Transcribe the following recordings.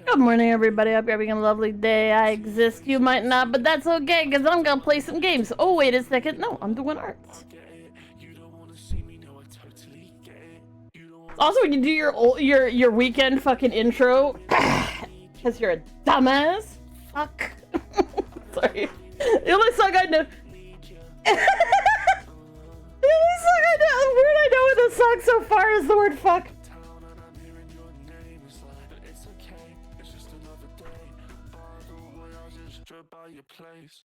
Good morning, everybody. Hope you're having a lovely day. I exist. You might not, but that's okay, because I'm gonna play some games. Oh, wait a second. No, I'm doing arts. Also, when you do your weekend fucking intro, because you're a dumbass. Fuck. Sorry. The only song I know. The only song I know. The word I know in the song so far is the word fuck. By your place,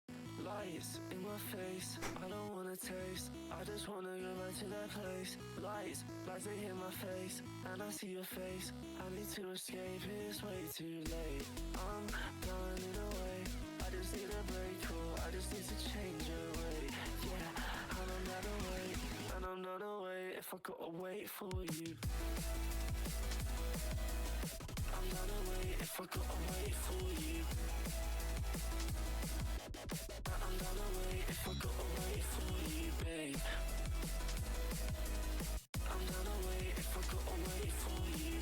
lights in my face. I don't wanna taste. I just wanna go back to that place. Lights they hit my face, and I see your face. I need to escape. It's way too late. I'm running away. I just need a break. Cool. I just need to change your way. Yeah, and I'm not away. And I'm not away if I gotta wait for you. I'm not away if I gotta wait for you. I'm not away if I gotta wait for you, babe. I'm not away if I gotta wait for you.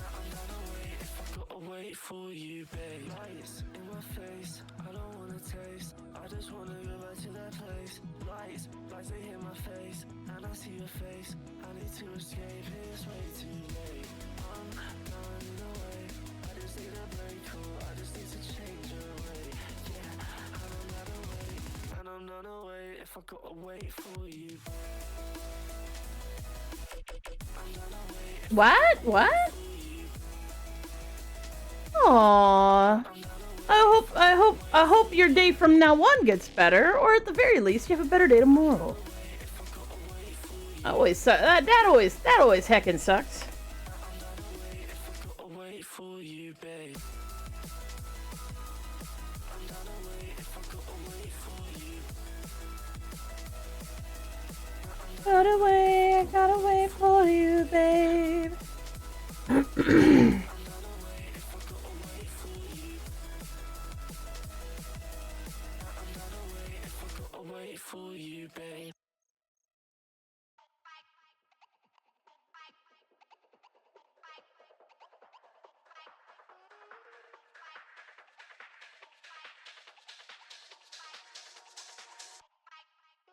I'm not away if I gotta wait for you, babe. Lights in my face, I don't wanna taste. I just wanna go back to that place. Lights they hit my face, and I see your face. I need to escape, it's way too late. I'm running away. I just need a break, cool. I just need to change your way. Yeah, and I'm not away. And I'm not away if I gotta wait for you. I'm not away if What? Aww. I hope your day from now on gets better, or at the very least, you have a better day tomorrow. That always heckin' sucks. I gotta wait for you, babe. For you, babe.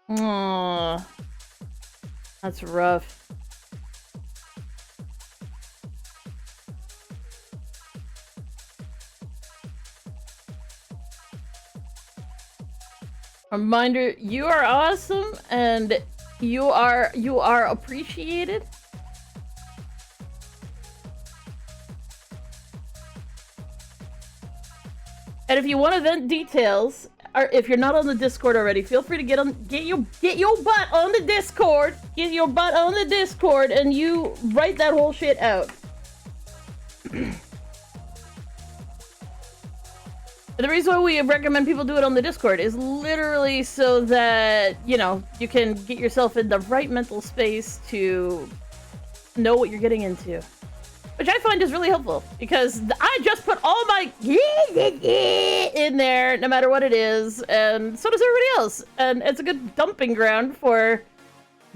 Aww. That's rough. Reminder, you are awesome and you are appreciated. And if you want to vent details, or if you're not on the Discord already, feel free to get your butt on the Discord. Get your butt on the Discord and you write that whole shit out. The reason why we recommend people do it on the Discord is literally so that, you know, you can get yourself in the right mental space to know what you're getting into. Which I find is really helpful, because I just put all my in there, no matter what it is, and so does everybody else. And it's a good dumping ground for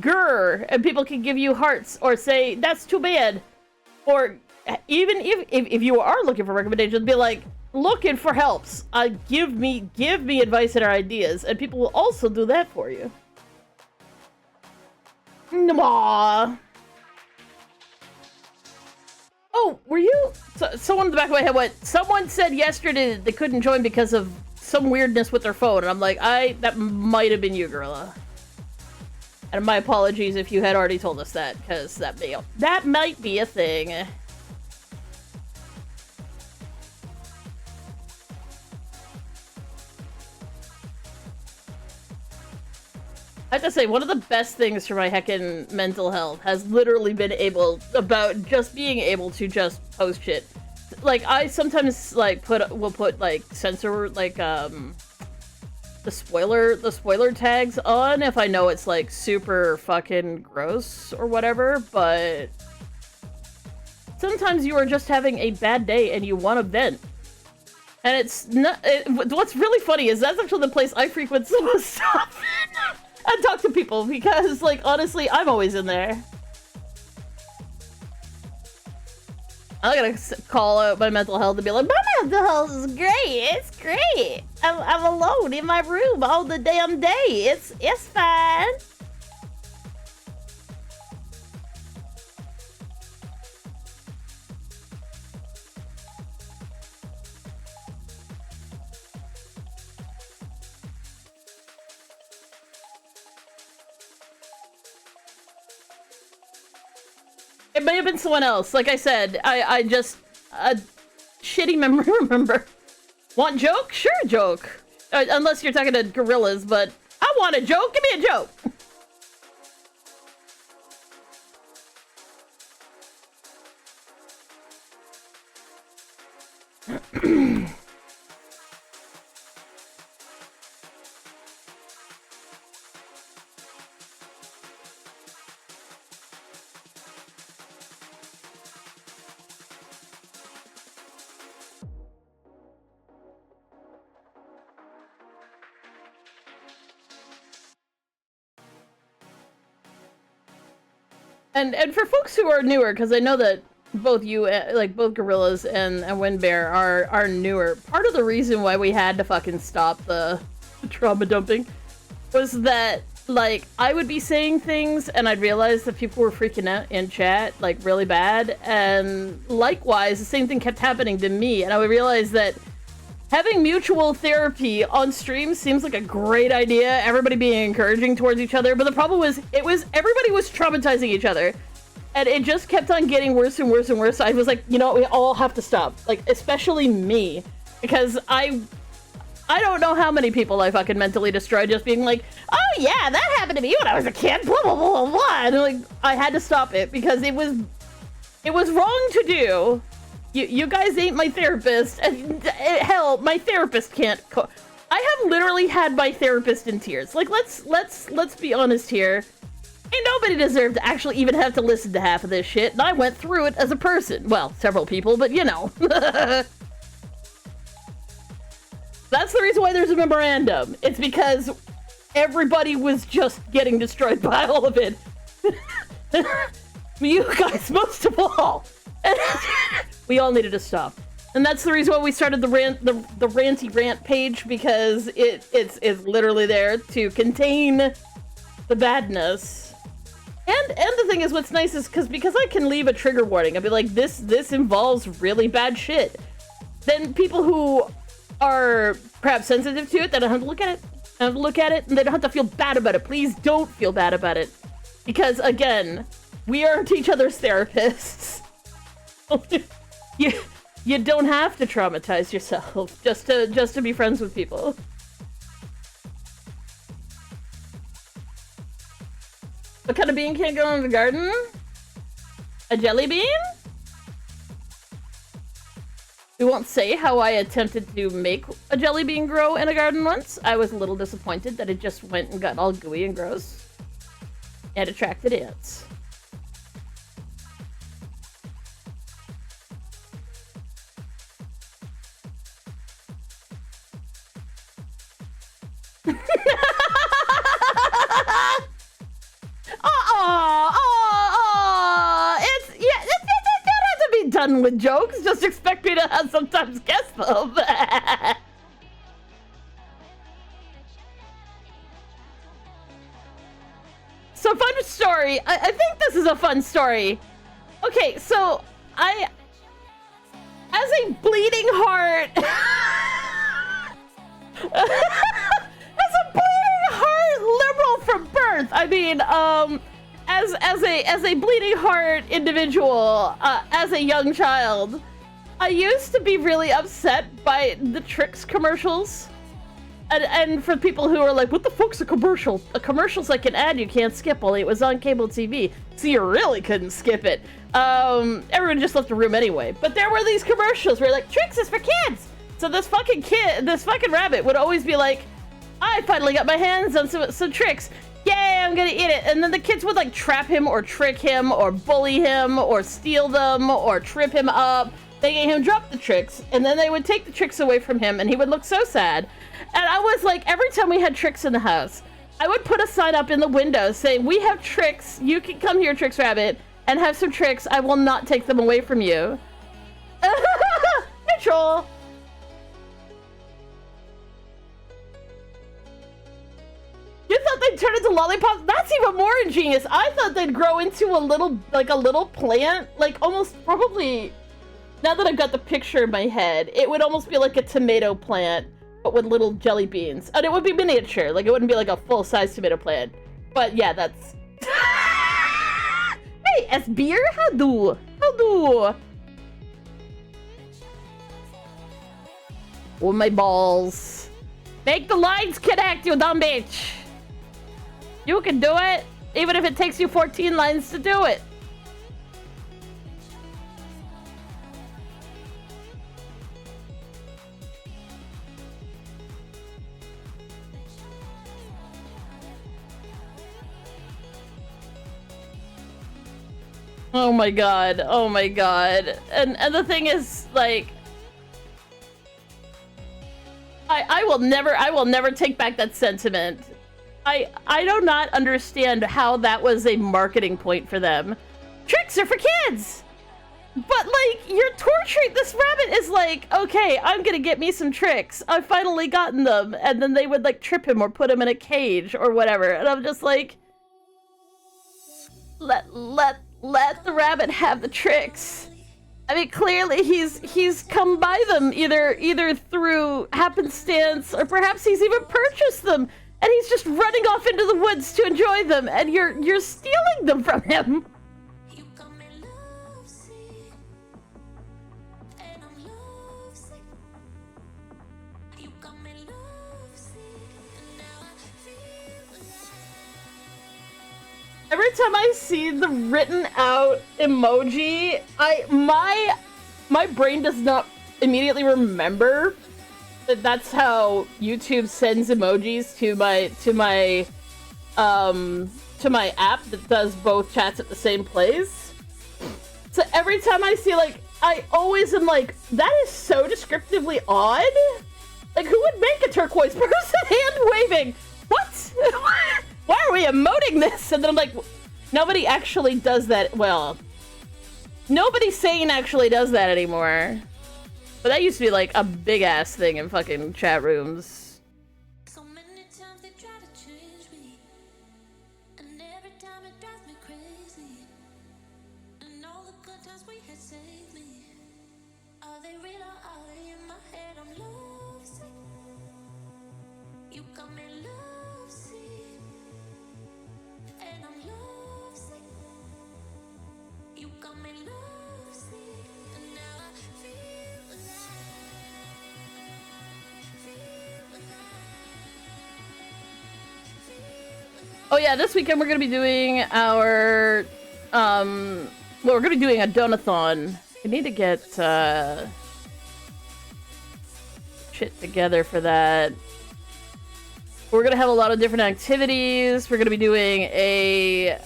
grr, and people can give you hearts, or say, that's too bad. Or even if you are looking for recommendations, be like, looking for helps. Give me advice and ideas, and people will also do that for you. Aww. Oh, were you? Someone in the back of my head went, someone said yesterday that they couldn't join because of some weirdness with their phone, and I'm like, that might have been you, Gorilla. And my apologies if you had already told us that, because that might be a thing. I have to say, one of the best things for my heckin' mental health has literally been just being able to just post shit. Like, I sometimes, like, will put, like, censor, like, the spoiler tags on if I know it's, like, super fucking gross or whatever, but sometimes you are just having a bad day and you want to vent. And it's not, what's really funny is that's actually the place I frequent so often. And talk to people, because, like, honestly, I'm always in there. I'm gonna call out my mental health and be like, my mental health is great. It's great. I'm alone in my room all the damn day. It's fine. It may have been someone else. Like I said, I just a shitty memory. Remember, want joke? Sure, joke. Unless you're talking to gorillas, but I want a joke. Give me a joke. And for folks who are newer, because I know that both you, like both Gorillas and Windbear are newer. Part of the reason why we had to fucking stop the trauma dumping was that, like, I would be saying things and I'd realize that people were freaking out in chat, like, really bad. And likewise, the same thing kept happening to me. And I would realize that having mutual therapy on stream seems like a great idea. Everybody being encouraging towards each other. But the problem was, everybody was traumatizing each other. And it just kept on getting worse and worse and worse. I was like, you know what, we all have to stop. Like, especially me. Because I don't know how many people I fucking mentally destroyed just being like, oh yeah, that happened to me when I was a kid, blah, blah, blah, blah. And like, I had to stop it because it was wrong to do. You guys ain't my therapist. And hell, my therapist can't I have literally had my therapist in tears. Like, let's be honest here. Ain't nobody deserved to actually even have to listen to half of this shit, and I went through it as a person. Well, several people, but you know. That's the reason why there's a memorandum. It's because everybody was just getting destroyed by all of it. You guys, most of all. We all needed to stop. And that's the reason why we started the ranty rant page, because it's literally there to contain the badness. And the thing is, what's nice is because I can leave a trigger warning. I'd be like, this involves really bad shit. Then people who are perhaps sensitive to it, they don't have to look at it. And they don't have to feel bad about it. Please don't feel bad about it. Because again, we aren't each other's therapists. You don't have to traumatize yourself just to be friends with people. What kind of bean can't go in the garden? A jelly bean? We won't say how I attempted to make a jelly bean grow in a garden once. I was a little disappointed that it just went and got all gooey and gross. And attracted ants. Done with jokes, just expect me to sometimes guess them. So, fun story. I think this is a fun story. Okay, so as a bleeding heart, as a bleeding heart liberal from birth, I mean, as a bleeding heart individual, as a young child, I used to be really upset by the Trix commercials. And for people who are like, what the fuck's a commercial? A commercial's like an ad you can't skip, only it was on cable TV, so you really couldn't skip it. Everyone just left the room anyway. But there were these commercials where like, Trix is for kids! So this fucking rabbit would always be like, I finally got my hands on some Trix. Yay, I'm gonna eat it. And then the kids would like trap him or trick him or bully him or steal them or trip him up, making him drop the Trix. And then they would take the Trix away from him and he would look so sad. And I was like, every time we had Trix in the house, I would put a sign up in the window saying, we have Trix. You can come here, Trix Rabbit, and have some Trix. I will not take them away from you. troll. You thought they'd turn into lollipops? That's even more ingenious. I thought they'd grow into a little plant, like almost probably, now that I've got the picture in my head, it would almost be like a tomato plant, but with little jelly beans. And it would be miniature, like it wouldn't be like a full-size tomato plant. But yeah, that's... Hey, S-Beer, how do? How do? Oh, my balls. Make the lines connect, you dumb bitch. You can do it, even if it takes you 14 lines to do it. Oh my god, oh my god. And the thing is, like, I will never take back that sentiment. I do not understand how that was a marketing point for them. Tricks are for kids! But, like, you're torturing this rabbit is like, okay, I'm gonna get me some tricks. I've finally gotten them. And then they would, like, trip him or put him in a cage or whatever. And I'm just like, let the rabbit have the tricks. I mean, clearly he's come by them either through happenstance or perhaps he's even purchased them. And he's just running off into the woods to enjoy them, and you're stealing them from him. Every time I see the written out emoji, my brain does not immediately remember that's how YouTube sends emojis to my app that does both chats at the same place. So every time I see, like, I always am like, that is so descriptively odd. Like, who would make a turquoise person hand waving? What? Why are we emoting this? And then I'm like, nobody actually does that. Well, nobody sane actually does that anymore. But that used to be like a big ass thing in fucking chat rooms. So many times they try to change me, and every time it drives me crazy. And all the good times we had saved me, are they real or are they in my head? I'm lovesick. You got me lovesick, and I'm lovesick. You got me lovesick, and now I feel. Oh yeah, this weekend we're gonna be doing our, well, we're gonna be doing a donathon. We need to get, shit together for that. We're gonna have a lot of different activities. We're gonna be doing a,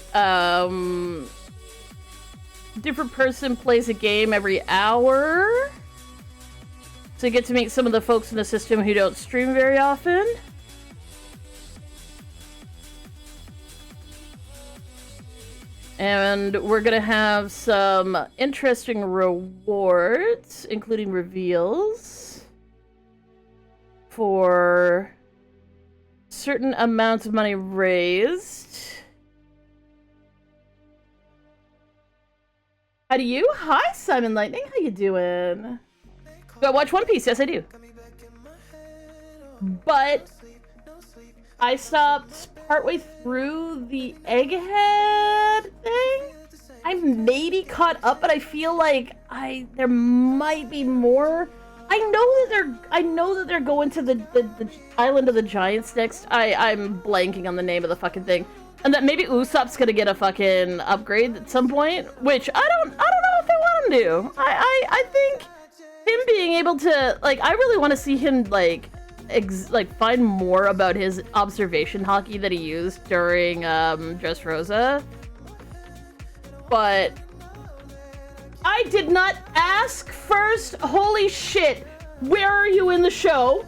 different person plays a game every hour. So you get to meet some of the folks in the system who don't stream very often. And we're gonna have some interesting rewards, including reveals for certain amounts of money raised. How do you? Hi, Simon Lightning. How you doing? Do I watch One Piece? Yes, I do. But I stopped partway through the Egghead thing. I'm maybe caught up, but I feel like there might be more. I know that they're going to the island of the giants next. I'm blanking on the name of the fucking thing. And that maybe Usopp's gonna get a fucking upgrade at some point, which I don't know if I want him to. I think him being able to, like, I really want to see him like find more about his observation hockey that he used during Dressrosa. But I did not ask first. Holy shit. Where are you in the show?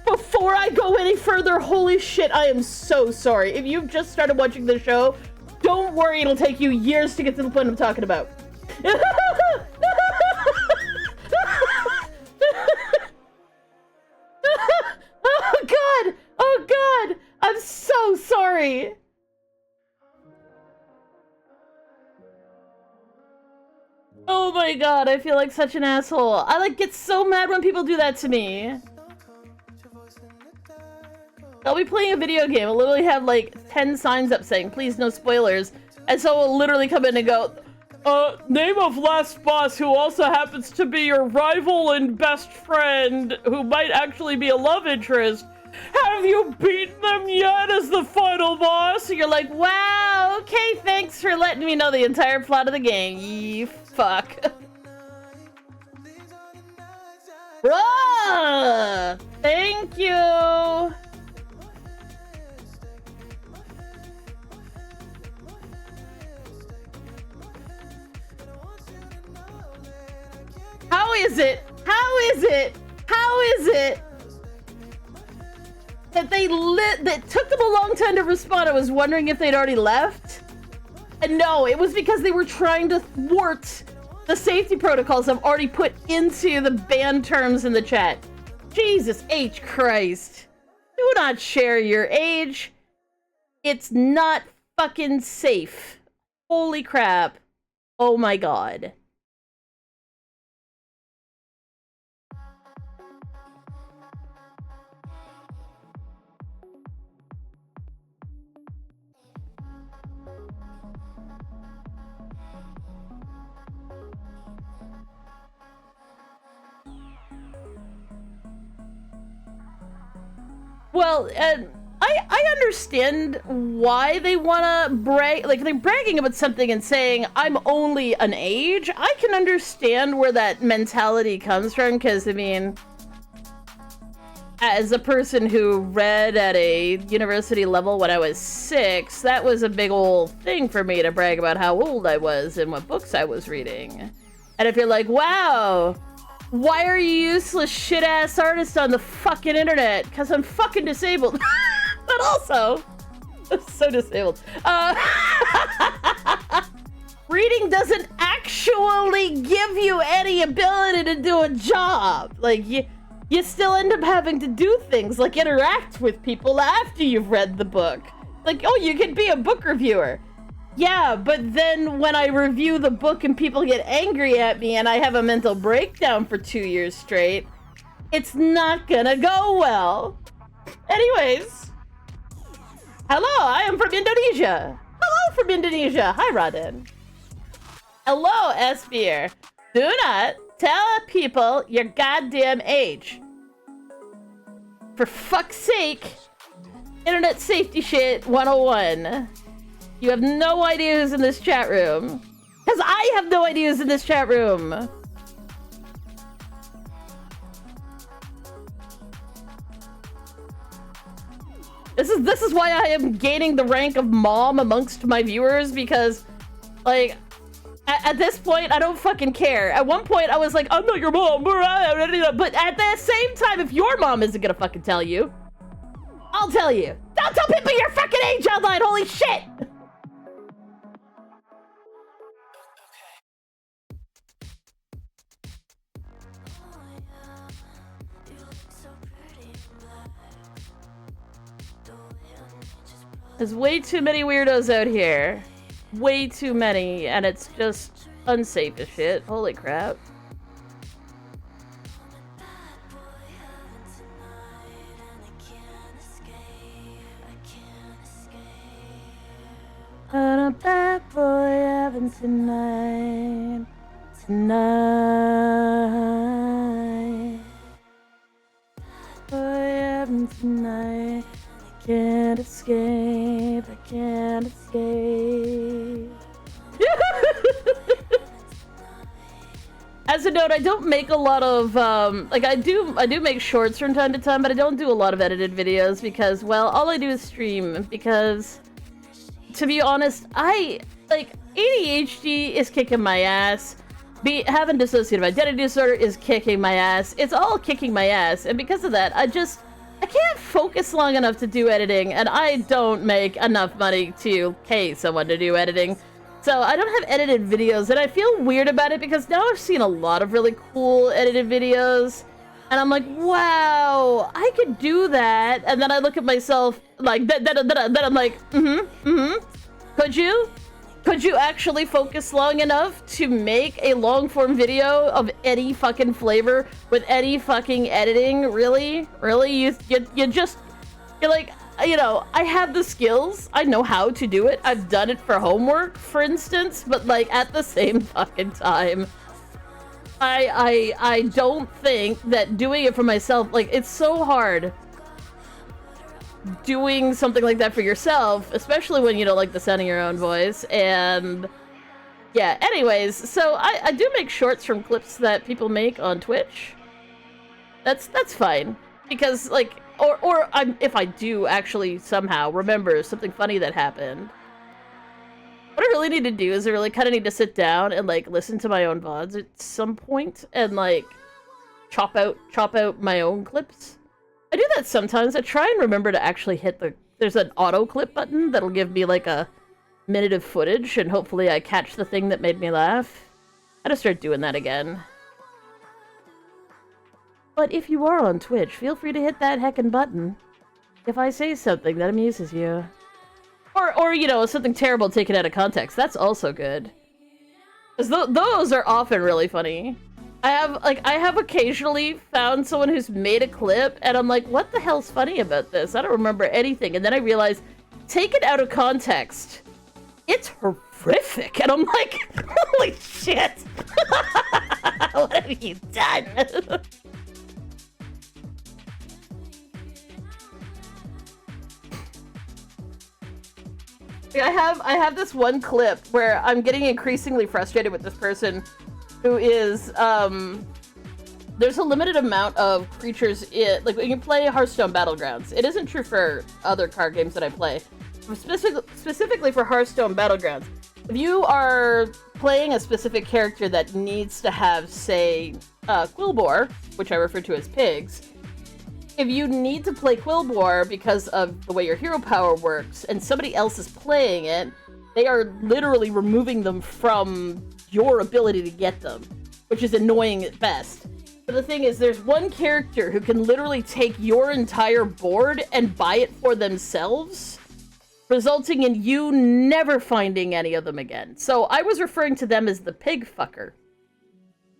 Before I go any further, holy shit, I am so sorry. If you've just started watching the show, don't worry, it'll take you years to get to the point I'm talking about. Oh my god, I feel like such an asshole. I like get so mad when people do that to me. I'll be playing a video game, I'll literally have like 10 signs up saying, please no spoilers. And so I'll literally come in and go, name of last boss who also happens to be your rival and best friend, who might actually be a love interest. Have you beaten them yet as the final boss? And you're like, wow, okay, thanks for letting me know the entire plot of the game, ye fuck. Bruh! Thank you! How is it? How is it? How is it that that took them a long time to respond? I was wondering if they'd already left. And no, it was because they were trying to thwart the safety protocols I've already put into the ban terms in the chat. Jesus H. Christ. Do not share your age. It's not fucking safe. Holy crap. Oh my god. Well, I understand why they wanna brag, like they're bragging about something and saying, I'm only an age. I can understand where that mentality comes from, because I mean, as a person who read at a university level when I was 6, that was a big old thing for me to brag about how old I was and what books I was reading. And if you're like, wow, why are you useless shit-ass artist on the fucking internet? Because I'm fucking disabled. But also, I'm so disabled. Reading doesn't actually give you any ability to do a job. Like, you still end up having to do things like interact with people after you've read the book. Like, oh, you can be a book reviewer. Yeah, but then when I review the book and people get angry at me and I have a mental breakdown for 2 years straight, it's not gonna go well. Anyways. Hello, I am from Indonesia. Hello from Indonesia. Hi, Rodin. Hello, Esbeer. Do not tell people your goddamn age. For fuck's sake. Internet safety shit 101. You have no idea who's in this chat room. Because I have no idea who's in this chat room. This is why I am gaining the rank of mom amongst my viewers, because, like, at this point, I don't fucking care. At one point, I was like, I'm not your mom. But at the same time, if your mom isn't gonna fucking tell you, I'll tell you. Don't tell people your fucking age online, holy shit! There's way too many weirdos out here. Way too many, and it's just unsafe as shit. Holy crap. On a bad boy having tonight. Tonight. Boy having tonight. Can't escape, I can't escape. As a note, I don't make a lot of, like I do make shorts from time to time, but I don't do a lot of edited videos because, well, all I do is stream, because, to be honest, like, ADHD is kicking my ass. Having dissociative identity disorder is kicking my ass. It's all kicking my ass, and because of that, I can't focus long enough to do editing, and I don't make enough money to pay someone to do editing. So I don't have edited videos, and I feel weird about it because now I've seen a lot of really cool edited videos, and I'm like, wow, I could do that. And then I look at myself like, then I'm like, could you? Could you actually focus long enough to make a long-form video of any fucking flavor with any fucking editing? Really? Really? You're like, you know, I have the skills. I know how to do it. I've done it for homework, for instance, but like at the same fucking time, I don't think that doing it for myself, like, it's so hard doing something like that for yourself, especially when you don't like the sound of your own voice. And yeah, anyways, so I do make shorts from clips that people make on Twitch. That's fine, because like, or if I do actually somehow remember something funny that happened, what I really need to do is I really kind of need to sit down and like listen to my own VODs at some point and like chop out my own clips. I do that sometimes. I try and remember to actually hit there's an auto clip button that'll give me like a minute of footage, and hopefully I catch the thing that made me laugh. I gotta start doing that again. But if you are on Twitch, feel free to hit that heckin' button if I say something that amuses you. Or you know, something terrible taken out of context. That's also good. Because those are often really funny. I have occasionally found someone who's made a clip, and I'm like, what the hell's funny about this? I don't remember anything. And then I realize, taken out of context, it's horrific. And I'm like, holy shit! What have you done? I have this one clip where I'm getting increasingly frustrated with this person who is, there's a limited amount of creatures like when you play Hearthstone Battlegrounds. It isn't true for other card games that I play. Specifically for Hearthstone Battlegrounds, if you are playing a specific character that needs to have, say, Quillboar, which I refer to as pigs, if you need to play Quillboar because of the way your hero power works, and somebody else is playing it, they are literally removing them from your ability to get them, which is annoying at best. But the thing is, there's one character who can literally take your entire board and buy it for themselves, resulting in you never finding any of them again. So I was referring to them as the pig fucker.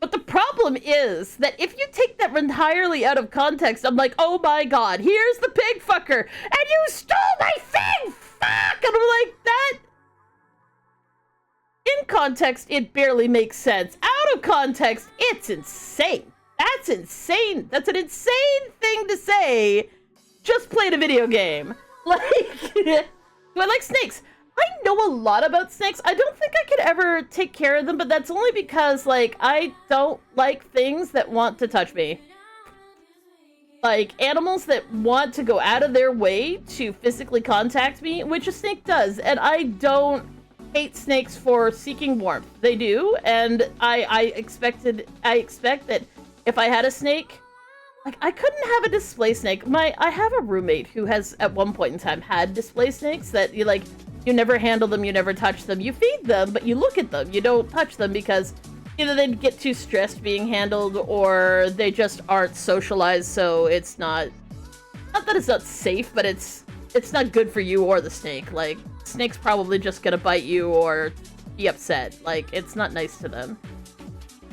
But the problem is that if you take that entirely out of context, I'm like, oh my god, here's the pig fucker, and you stole my thing! Fuck! And I'm like, that... In context, it barely makes sense. Out of context, it's insane. That's insane. That's an insane thing to say. Just played a video game. Like, do I like snakes? I know a lot about snakes. I don't think I could ever take care of them, but that's only because, like, I don't like things that want to touch me. Like, animals that want to go out of their way to physically contact me, which a snake does. And I don't hate snakes for seeking warmth. They do, and I expect that if I had a snake, like, I couldn't have a display snake. I have a roommate who has, at one point in time, had display snakes that you, like, you never handle them, you never touch them. You feed them, but you look at them. You don't touch them because either they'd get too stressed being handled, or they just aren't socialized, so it's not that it's not safe, but it's not good for you or the snake. Like, snake's probably just gonna bite you or be upset. Like, it's not nice to them.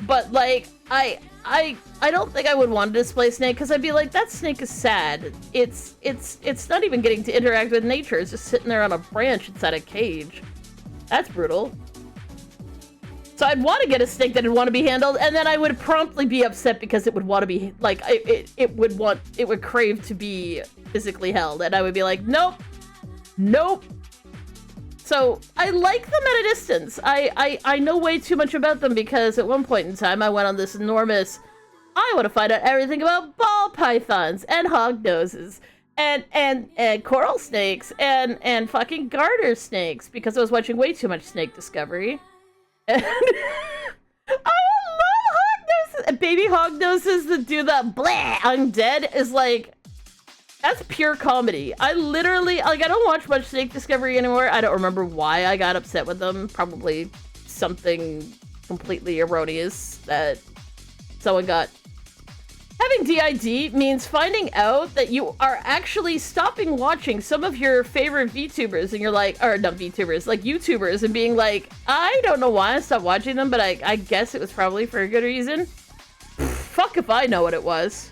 But, like, I don't think I would want to display snake, because I'd be like, that snake is sad. It's not even getting to interact with nature. It's just sitting there on a branch inside a cage. That's brutal. So I'd want to get a snake that would want to be handled, and then I would promptly be upset because it would want to be, like, it would crave to be physically held, and I would be like, nope. So I like them at a distance. I know way too much about them because at one point in time I went on this enormous, I want to find out everything about ball pythons and hognoses and coral snakes and fucking garter snakes because I was watching way too much Snake Discovery. And I love hognoses. Baby hognoses that do the blah, I'm dead is like, that's pure comedy. I literally, like, I don't watch much Snake Discovery anymore. I don't remember why I got upset with them. Probably something completely erroneous that someone got Having DID means finding out that you are actually stopping watching some of your favorite VTubers and you're like, or not VTubers, like YouTubers, and being like, I don't know why I stopped watching them, but I guess it was probably for a good reason. Fuck if I know what it was.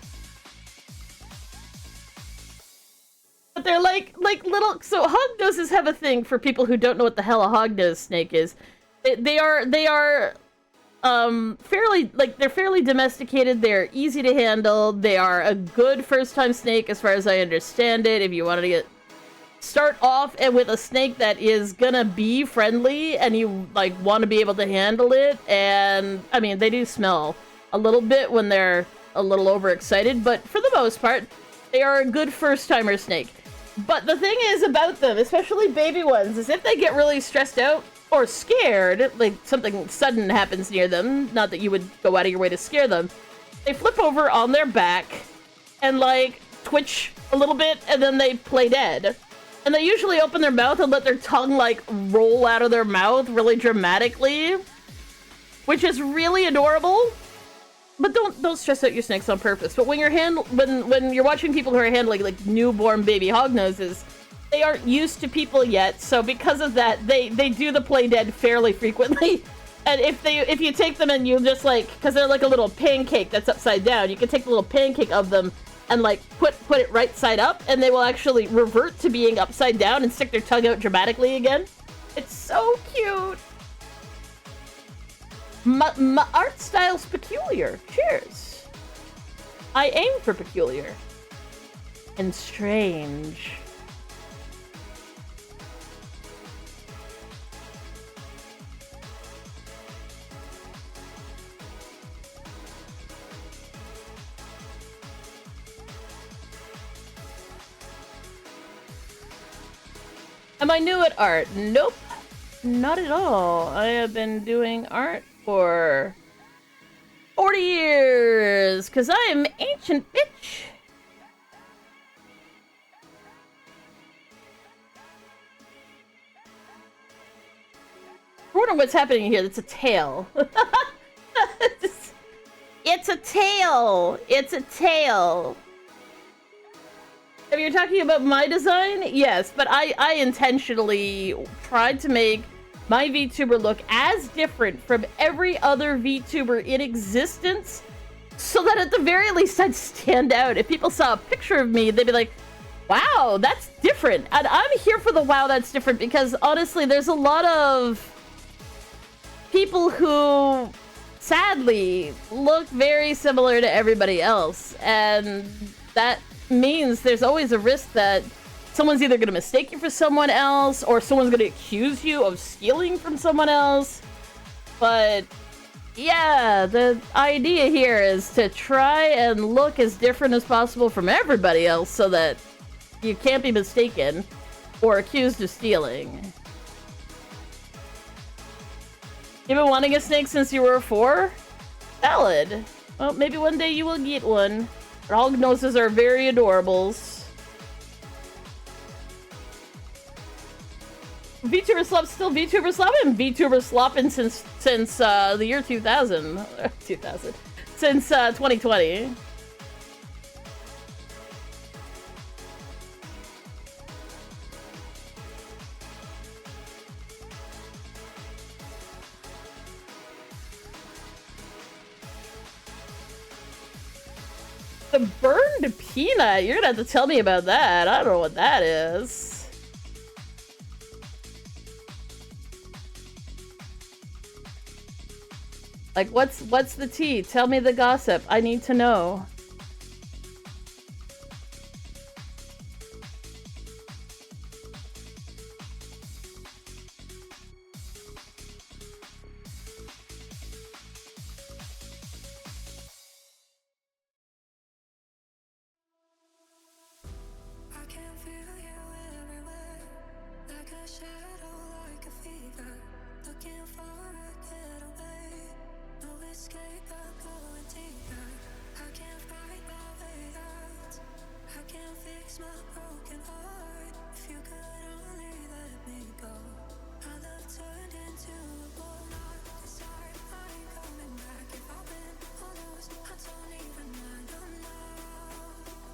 But they're like little, so hognoses have a thing for people who don't know what the hell a hognose snake is. They are fairly, like, they're fairly domesticated, they're easy to handle, they are a good first-time snake as far as I understand it. If you wanted to start off with a snake that is gonna be friendly and you, like, want to be able to handle it, and, I mean, they do smell a little bit when they're a little overexcited, but for the most part, they are a good first-timer snake. But the thing is about them, especially baby ones, is if they get really stressed out, or scared, like something sudden happens near them, not that you would go out of your way to scare them, they flip over on their back and like twitch a little bit and then they play dead. And they usually open their mouth and let their tongue like roll out of their mouth really dramatically, which is really adorable. But don't stress out your snakes on purpose. But when you're when you're watching people who are handling like newborn baby hognoses, they aren't used to people yet, so because of that, they do the play dead fairly frequently. And if you take them and you just like, because they're like a little pancake that's upside down, you can take the little pancake of them and like put it right side up, and they will actually revert to being upside down and stick their tongue out dramatically again. It's so cute. My art style's peculiar. Cheers. I aim for peculiar and strange. Am I new at art? Nope. Not at all. I have been doing art for 40 years, because I am ancient, bitch. I wonder what's happening here. That's a tail. It's a tail. It's a tail. If you're talking about my design, yes, but I intentionally tried to make my VTuber look as different from every other VTuber in existence, so that at the very least I'd stand out. If people saw a picture of me, they'd be like, wow, that's different. And I'm here for the wow, that's different, because honestly, there's a lot of people who sadly look very similar to everybody else, and that means there's always a risk that someone's either going to mistake you for someone else, or someone's going to accuse you of stealing from someone else. But yeah, the idea here is to try and look as different as possible from everybody else so that you can't be mistaken or accused of stealing. You've been wanting a snake since you were 4? Valid. Well, maybe one day you will get one. Hognoses are very adorables. VTuber Slop still VTuber Sloppin'? VTuber Sloppin' since the year 2000. 2000. Since 2020. The burned peanut? You're gonna have to tell me about that. I don't know what that is. Like, what's the tea? Tell me the gossip. I need to know. Escape, I'm going deeper. I can't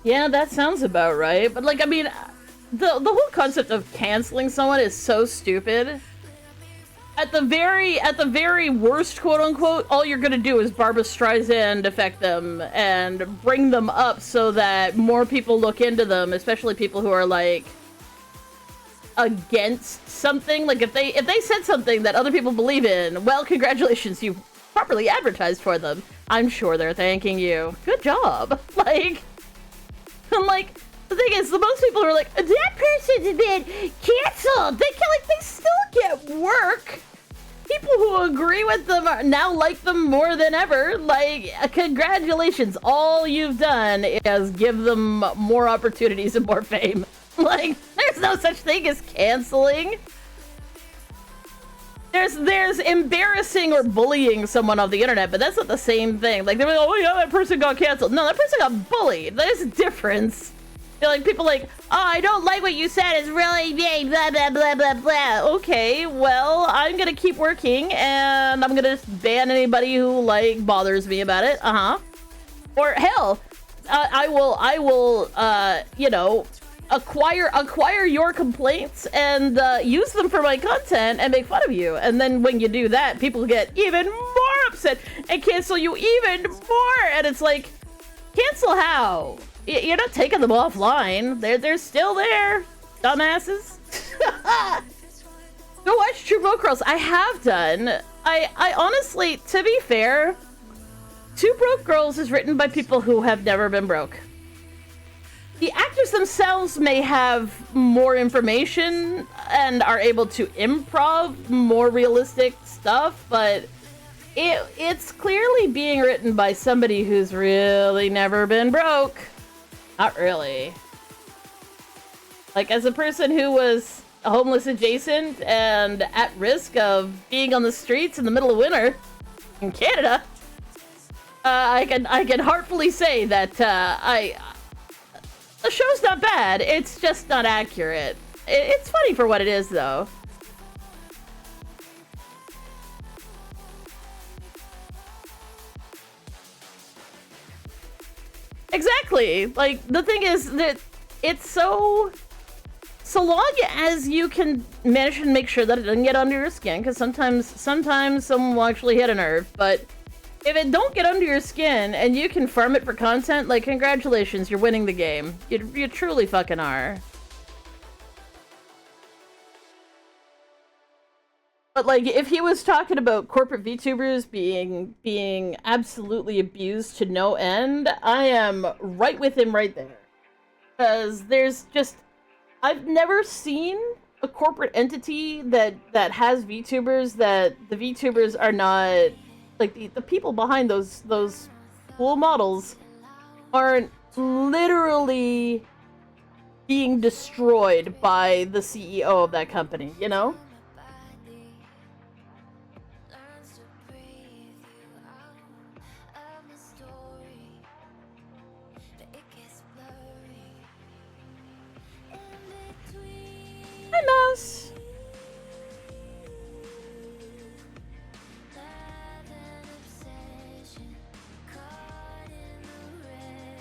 Yeah, that sounds about right. But like, I mean, the whole concept of canceling someone is so stupid. At the very worst, quote unquote, all you're gonna do is Barbra Streisand affect them and bring them up so that more people look into them, especially people who are like against something. Like if they said something that other people believe in, well, congratulations, you properly advertised for them. I'm sure they're thanking you. Good job. Like, I'm like, the thing is, the most people are like, that person's been canceled. They can, like, they still get work. People who agree with them are now like them more than ever. Like, congratulations. All you've done is give them more opportunities and more fame. Like, there's no such thing as canceling. There's embarrassing or bullying someone on the internet, but that's not the same thing. Like, they're like, oh yeah, that person got canceled. No, that person got bullied. There's a difference. They're like, people like, oh, I don't like what you said. It's really blah, blah, blah, blah, blah. Okay, well, I'm gonna keep working, and I'm gonna ban anybody who, like, bothers me about it. Or, hell, I will, you know, acquire your complaints and use them for my content and make fun of you. And then when you do that, people get even more upset and cancel you even more. And it's like, cancel how? You're not taking them offline. They're still there, dumbasses. Go watch True Broke Girls. I have done. I honestly, to be fair, Two Broke Girls is written by people who have never been broke. The actors themselves may have more information and are able to improv more realistic stuff, but it's clearly being written by somebody who's really never been broke. Not really. Like, as a person who was homeless adjacent and at risk of being on the streets in the middle of winter in Canada, I can heartfully say that the show's not bad. It's just not accurate. It's funny for what it is, though. Exactly. Like, the thing is that it's so long as you can manage to make sure that it doesn't get under your skin, because sometimes someone will actually hit a nerve, but if it don't get under your skin and you can farm it for content, like, congratulations, you're winning the game. You truly fucking are. But, like, if he was talking about corporate VTubers being absolutely abused to no end, I am right with him right there. Because there's just... I've never seen a corporate entity that has VTubers that the VTubers are not... Like, the people behind those cool models aren't literally being destroyed by the CEO of that company, you know? Hi, Mouse.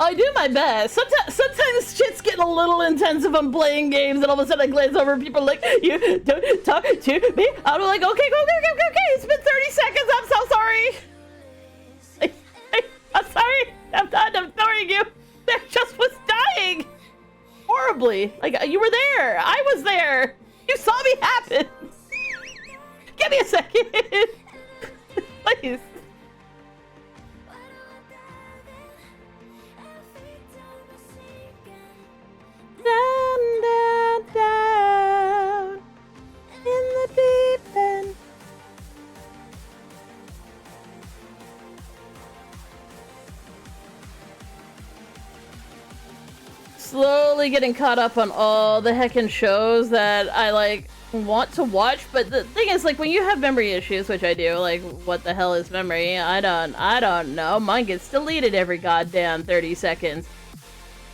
I do my best. Sometimes shit's getting a little intense if I'm playing games, and all of a sudden I glance over and people are like, you don't talk to me. I'm like, okay, it's been 30 seconds, I'm so sorry. I'm sorry, I'm done, I'm ignoring you. That just was dying. Horribly. Like, you were there, I was there. You saw me happen. Give me a second. Please. Down in the deep end. Slowly getting caught up on all the heckin' shows that I, like, want to watch, but the thing is, like, when you have memory issues, which I do, like, what the hell is memory? I don't know. Mine gets deleted every goddamn 30 seconds.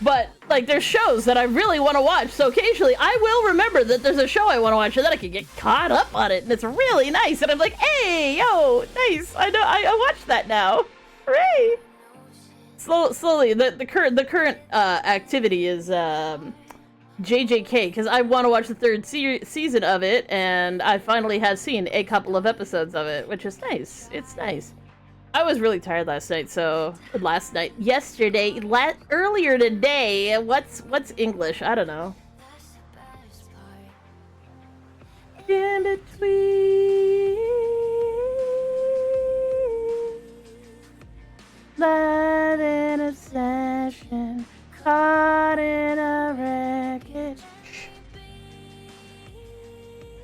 But, like, there's shows that I really want to watch, so occasionally I will remember that there's a show I want to watch, and then I can get caught up on it, and it's really nice, and I'm like, hey, yo, nice, I know, I watched that now. Hooray! slowly. The current activity is JJK, because I want to watch the third season of it, and I finally have seen a couple of episodes of it, which is nice. It's nice. I was really tired last night, yesterday, earlier today. What's English? I don't know. In between, love in obsession, caught in a wreckage.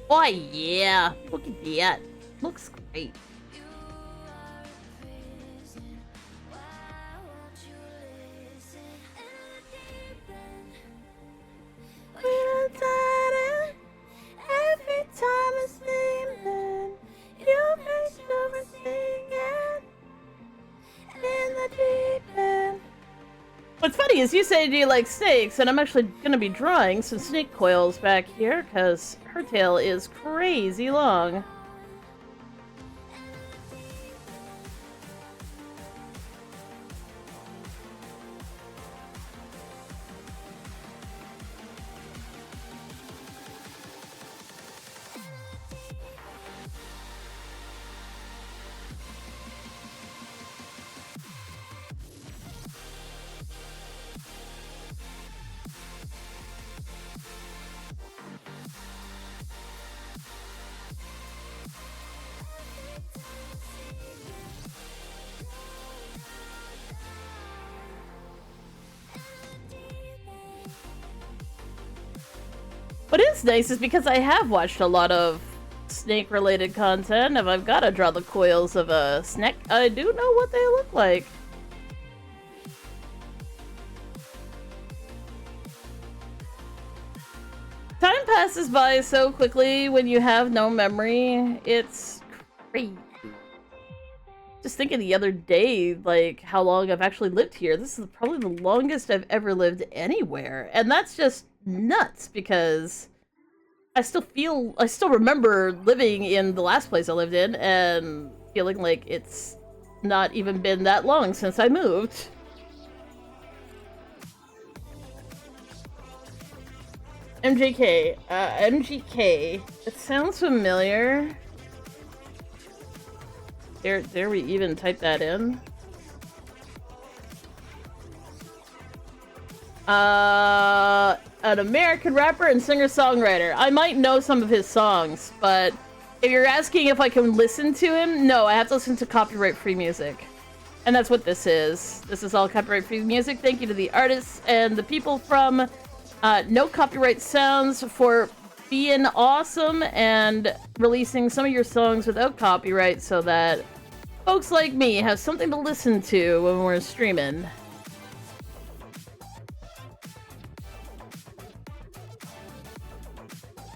Oh yeah, look at that. Looks great. Every time it's leaving, you make everything in the deep end. What's funny is you say, do you like snakes? And I'm actually gonna be drawing some snake coils back here, because her tail is crazy long. What is nice is because I have watched a lot of snake-related content. If I've got to draw the coils of a snake, I do know what they look like. Time passes by so quickly when you have no memory. It's crazy. Just thinking the other day, like, how long I've actually lived here. This is probably the longest I've ever lived anywhere. And that's just nuts, because I still remember living in the last place I lived in and feeling like it's not even been that long since I moved. MJK, MGK. It sounds familiar. Dare we even type that in? An American rapper and singer-songwriter. I might know some of his songs, but if you're asking if I can listen to him, no, I have to listen to copyright-free music. And that's what this is. This is all copyright-free music. Thank you to the artists and the people from No Copyright Sounds for being awesome and releasing some of your songs without copyright so that folks like me have something to listen to when we're streaming.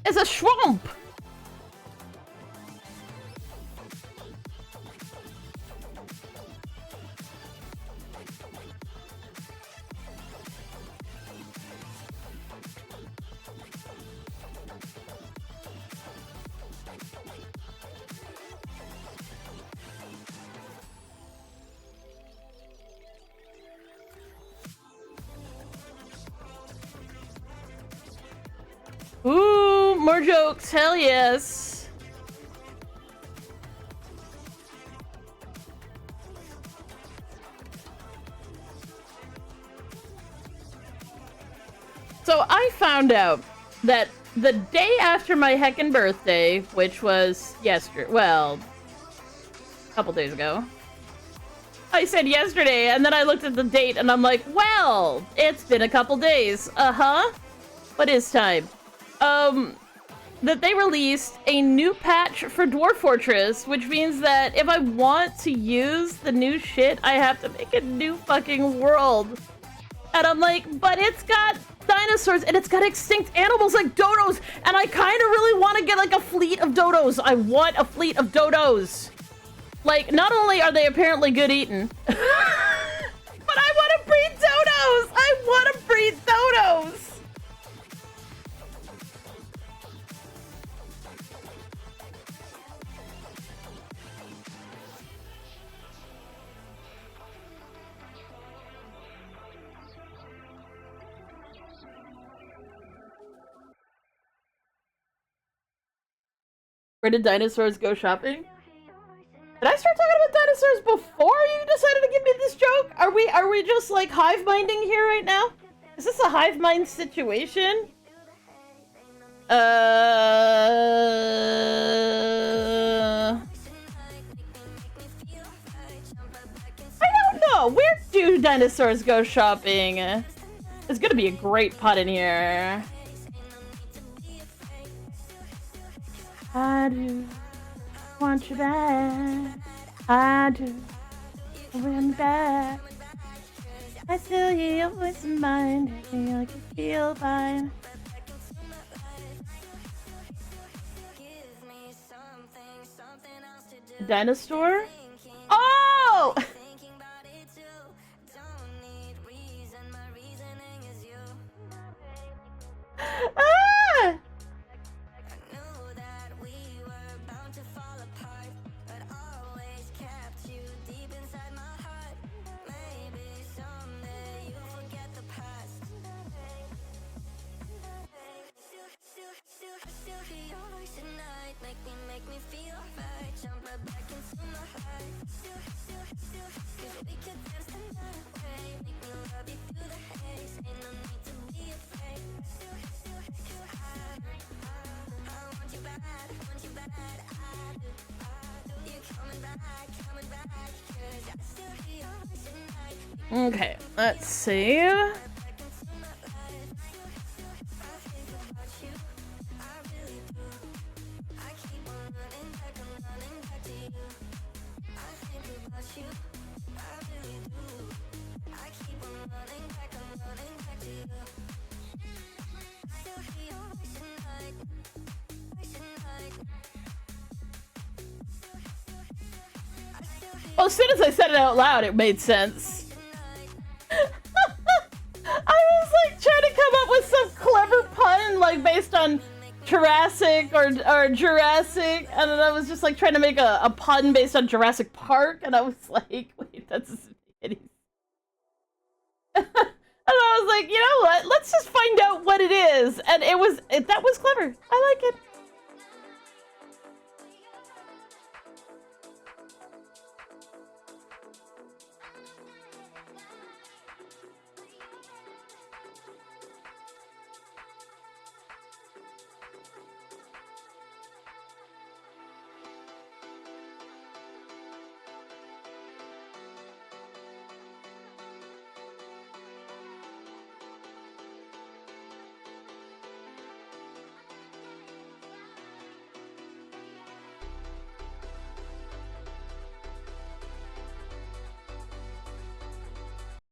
It's a swamp! Ooh, more jokes, hell yes. So I found out that the day after my heckin' birthday, which was yesterday, well, a couple days ago, I said yesterday, and then I looked at the date and I'm like, well, it's been a couple days. Uh-huh. What is time? That they released a new patch for Dwarf Fortress, which means that if I want to use the new shit, I have to make a new fucking world. And I'm like, but it's got dinosaurs and it's got extinct animals like dodos, and I kind of really want to get like a fleet of dodos. I want a fleet of dodos. Like, not only are they apparently good eating, but I want to breed dodos! I want to breed dodos! Where did dinosaurs go shopping? Did I start talking about dinosaurs before you decided to give me this joke? Are we just like hive minding here right now? Is this a hive mind situation? I don't know. Where do dinosaurs go shopping? There's gonna be a great pun in here. I do want you back. I do want you back. I still hear your voice in mine. I feel like you feel fine. Dinosaur? Oh! Ah! Okay, let's see. Well, as soon as I said it out loud, it made sense. I was like trying to come up with some clever pun, like based on Jurassic or Jurassic, and then I was just like trying to make a pun based on Jurassic Park, and I was like, wait, that's any. And I was like, you know what? Let's just find out what it is, and that was clever. I like it.